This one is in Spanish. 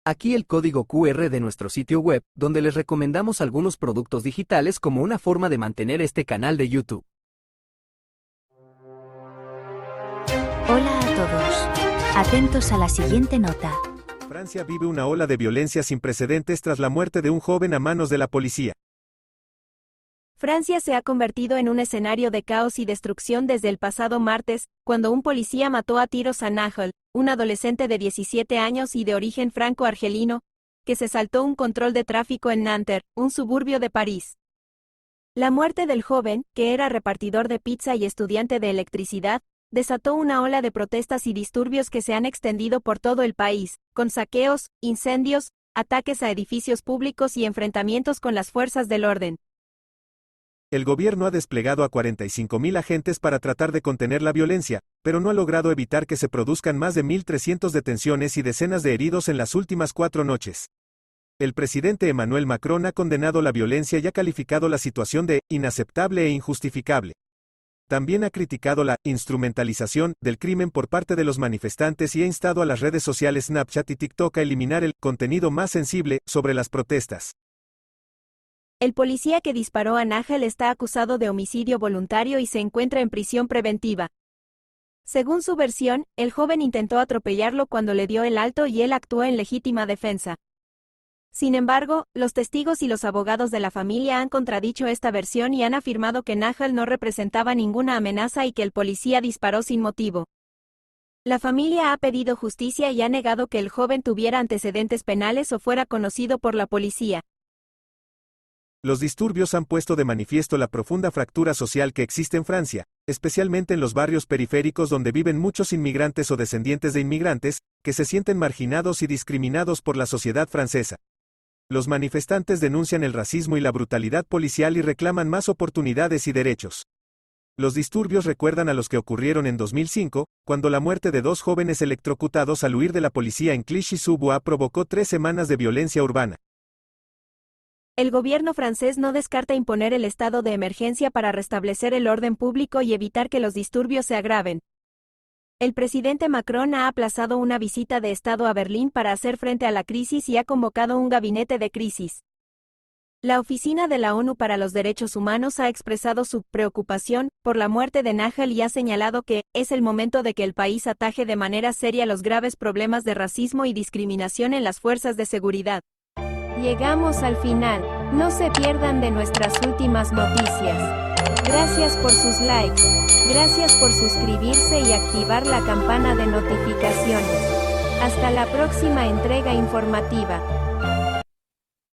Aquí el código QR de nuestro sitio web, donde les recomendamos algunos productos digitales como una forma de mantener este canal de YouTube. Hola a todos. Atentos a la siguiente nota. Francia vive una ola de violencia sin precedentes tras la muerte de un joven a manos de la policía. Francia se ha convertido en un escenario de caos y destrucción desde el pasado martes, cuando un policía mató a tiros a Nahel, un adolescente de 17 años y de origen franco-argelino, que se saltó un control de tráfico en Nanterre, un suburbio de París. La muerte del joven, que era repartidor de pizza y estudiante de electricidad, desató una ola de protestas y disturbios que se han extendido por todo el país, con saqueos, incendios, ataques a edificios públicos y enfrentamientos con las fuerzas del orden. El gobierno ha desplegado a 45.000 agentes para tratar de contener la violencia, pero no ha logrado evitar que se produzcan más de 1.300 detenciones y decenas de heridos en las últimas 4 noches. El presidente Emmanuel Macron ha condenado la violencia y ha calificado la situación de inaceptable e injustificable. También ha criticado la instrumentalización del crimen por parte de los manifestantes y ha instado a las redes sociales Snapchat y TikTok a eliminar el contenido más sensible sobre las protestas. El policía que disparó a Nahel está acusado de homicidio voluntario y se encuentra en prisión preventiva. Según su versión, el joven intentó atropellarlo cuando le dio el alto y él actuó en legítima defensa. Sin embargo, los testigos y los abogados de la familia han contradicho esta versión y han afirmado que Nahel no representaba ninguna amenaza y que el policía disparó sin motivo. La familia ha pedido justicia y ha negado que el joven tuviera antecedentes penales o fuera conocido por la policía. Los disturbios han puesto de manifiesto la profunda fractura social que existe en Francia, especialmente en los barrios periféricos donde viven muchos inmigrantes o descendientes de inmigrantes, que se sienten marginados y discriminados por la sociedad francesa. Los manifestantes denuncian el racismo y la brutalidad policial y reclaman más oportunidades y derechos. Los disturbios recuerdan a los que ocurrieron en 2005, cuando la muerte de 2 jóvenes electrocutados al huir de la policía en Clichy-sous-Bois provocó 3 semanas de violencia urbana. El gobierno francés no descarta imponer el estado de emergencia para restablecer el orden público y evitar que los disturbios se agraven. El presidente Macron ha aplazado una visita de Estado a Berlín para hacer frente a la crisis y ha convocado un gabinete de crisis. La Oficina de la ONU para los Derechos Humanos ha expresado su preocupación por la muerte de Nahel y ha señalado que es el momento de que el país ataje de manera seria los graves problemas de racismo y discriminación en las fuerzas de seguridad. Llegamos al final, no se pierdan de nuestras últimas noticias. Gracias por sus likes, gracias por suscribirse y activar la campana de notificaciones. Hasta la próxima entrega informativa.